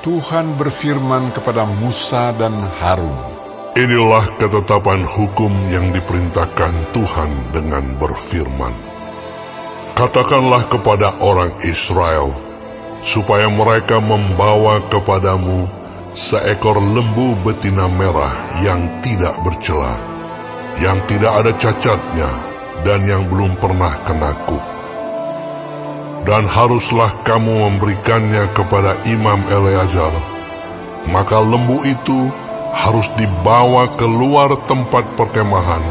Tuhan berfirman kepada Musa dan Harun, Inilah ketetapan hukum yang diperintahkan Tuhan dengan berfirman. Katakanlah kepada orang Israel, supaya mereka membawa kepadamu seekor lembu betina merah yang tidak bercela, yang tidak ada cacatnya, dan yang belum pernah kena kuk. Dan haruslah kamu memberikannya kepada Imam Eleazar. Maka lembu itu harus dibawa keluar tempat perkemahan,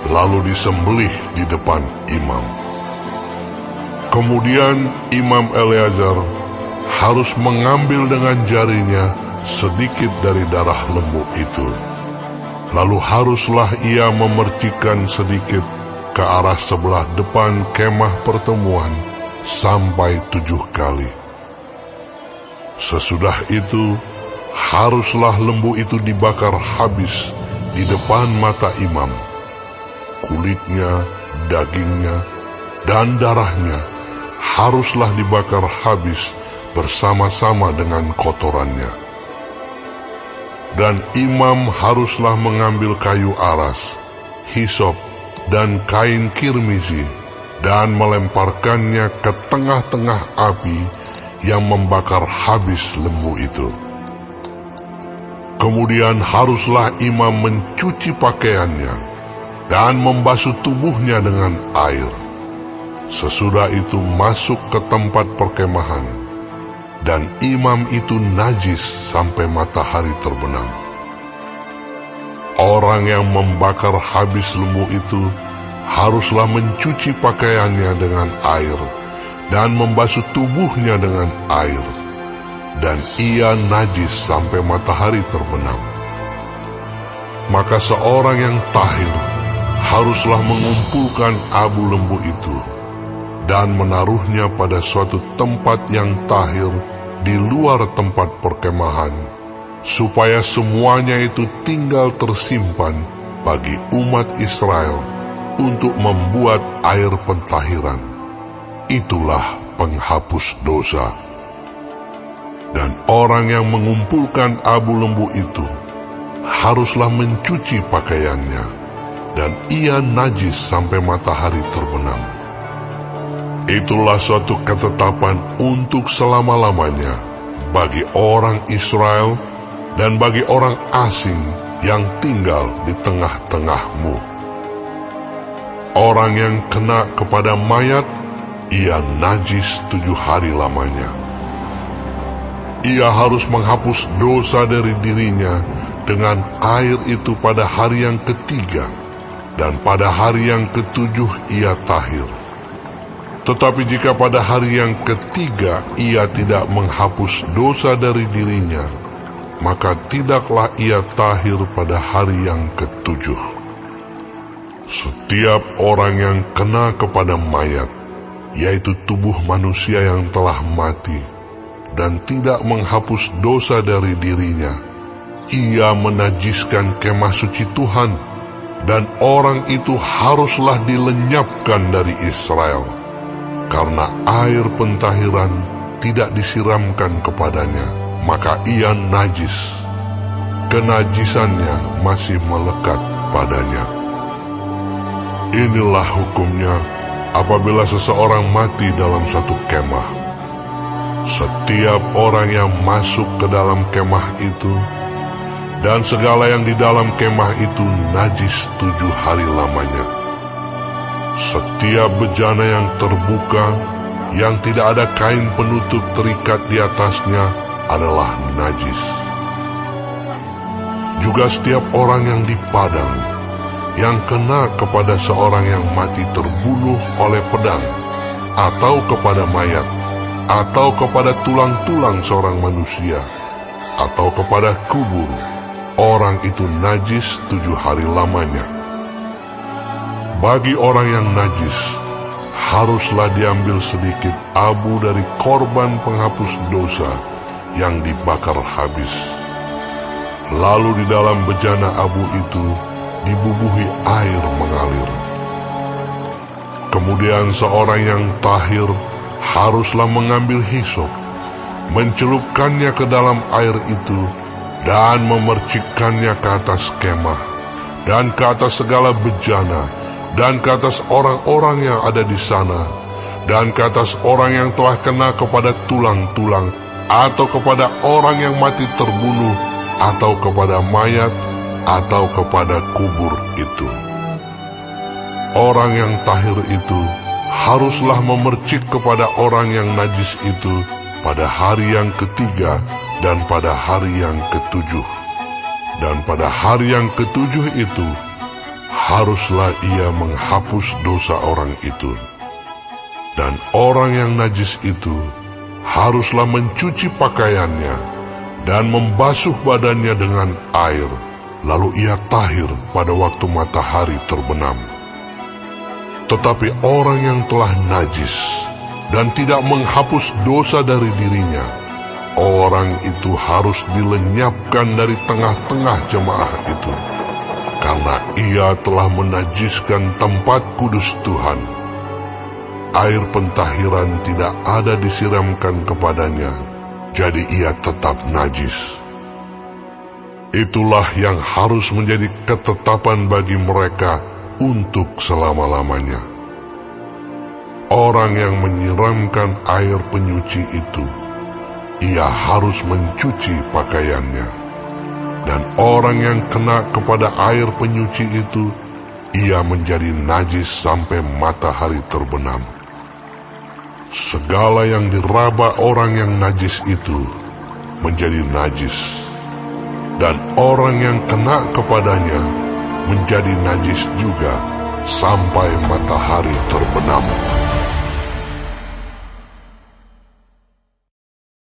lalu disembelih di depan imam. Kemudian Imam Eleazar harus mengambil dengan jarinya sedikit dari darah lembu itu. Lalu haruslah ia memercikkan sedikit ke arah sebelah depan kemah pertemuan sampai 7 kali. Sesudah itu, haruslah lembu itu dibakar habis di depan mata imam. Kulitnya, dagingnya, dan darahnya haruslah dibakar habis bersama-sama dengan kotorannya. Dan imam haruslah mengambil kayu aras, hisop, dan kain kirmizi, dan melemparkannya ke tengah-tengah api yang membakar habis lembu itu. Kemudian haruslah imam mencuci pakaiannya dan membasuh tubuhnya dengan air. Sesudah itu masuk ke tempat perkemahan, dan imam itu najis sampai matahari terbenam. Orang yang membakar habis lembu itu haruslah mencuci pakaiannya dengan air dan membasuh tubuhnya dengan air, dan ia najis sampai matahari terbenam. Maka seorang yang tahir haruslah mengumpulkan abu lembu itu dan menaruhnya pada suatu tempat yang tahir di luar tempat perkemahan, supaya semuanya itu tinggal tersimpan bagi umat Israel untuk membuat air pentahiran. Itulah penghapus dosa. Dan orang yang mengumpulkan abu lembu itu haruslah mencuci pakaiannya, dan ia najis sampai matahari terbenam. Itulah suatu ketetapan untuk selama-lamanya bagi orang Israel dan bagi orang asing yang tinggal di tengah-tengahmu. Orang yang kena kepada mayat, ia najis 7 hari lamanya. Ia harus menghapus dosa dari dirinya dengan air itu pada hari yang ketiga, dan pada hari yang ketujuh ia tahir. Tetapi jika pada hari yang ketiga ia tidak menghapus dosa dari dirinya, maka tidaklah ia tahir pada hari yang ketujuh. Setiap orang yang kena kepada mayat, yaitu tubuh manusia yang telah mati, dan tidak menghapus dosa dari dirinya, ia menajiskan kemah suci Tuhan, dan orang itu haruslah dilenyapkan dari Israel, karena air pentahiran tidak disiramkan kepadanya, maka ia najis. Kenajisannya masih melekat padanya. Inilah hukumnya apabila seseorang mati dalam satu kemah. Setiap orang yang masuk ke dalam kemah itu dan segala yang di dalam kemah itu najis 7 hari lamanya. Setiap bejana yang terbuka, yang tidak ada kain penutup terikat di atasnya, adalah najis. Juga setiap orang yang di padang, yang kena kepada seorang yang mati terbunuh oleh pedang, atau kepada mayat, atau kepada tulang-tulang seorang manusia, atau kepada kubur, orang itu najis 7 hari lamanya. Bagi orang yang najis, haruslah diambil sedikit abu dari korban penghapus dosa yang dibakar habis. Lalu di dalam bejana abu itu dibubuhi air mengalir. Kemudian seorang yang tahir haruslah mengambil hisop mencelupkannya ke dalam air itu, dan memercikkannya ke atas kemah, dan ke atas segala bejana, dan ke atas orang-orang yang ada di sana, dan ke atas orang yang telah kena kepada tulang-tulang, atau kepada orang yang mati terbunuh, atau kepada mayat, atau kepada kubur itu. Orang yang tahir itu haruslah memercik kepada orang yang najis itu pada hari yang ketiga dan pada hari yang ketujuh. Dan pada hari yang ketujuh itu haruslah ia menghapus dosa orang itu. Dan orang yang najis itu haruslah mencuci pakaiannya dan membasuh badannya dengan air, lalu ia tahir pada waktu matahari terbenam. Tetapi orang yang telah najis dan tidak menghapus dosa dari dirinya, orang itu harus dilenyapkan dari tengah-tengah jemaah itu, karena ia telah menajiskan tempat kudus Tuhan. Air pentahiran tidak ada disiramkan kepadanya, jadi ia tetap najis. Itulah yang harus menjadi ketetapan bagi mereka untuk selama-lamanya. Orang yang menyiramkan air penyuci itu, ia harus mencuci pakaiannya. Dan orang yang kena kepada air penyuci itu, ia menjadi najis sampai matahari terbenam. Segala yang diraba orang yang najis itu menjadi najis, dan orang yang kena kepadanya menjadi najis juga sampai matahari terbenam.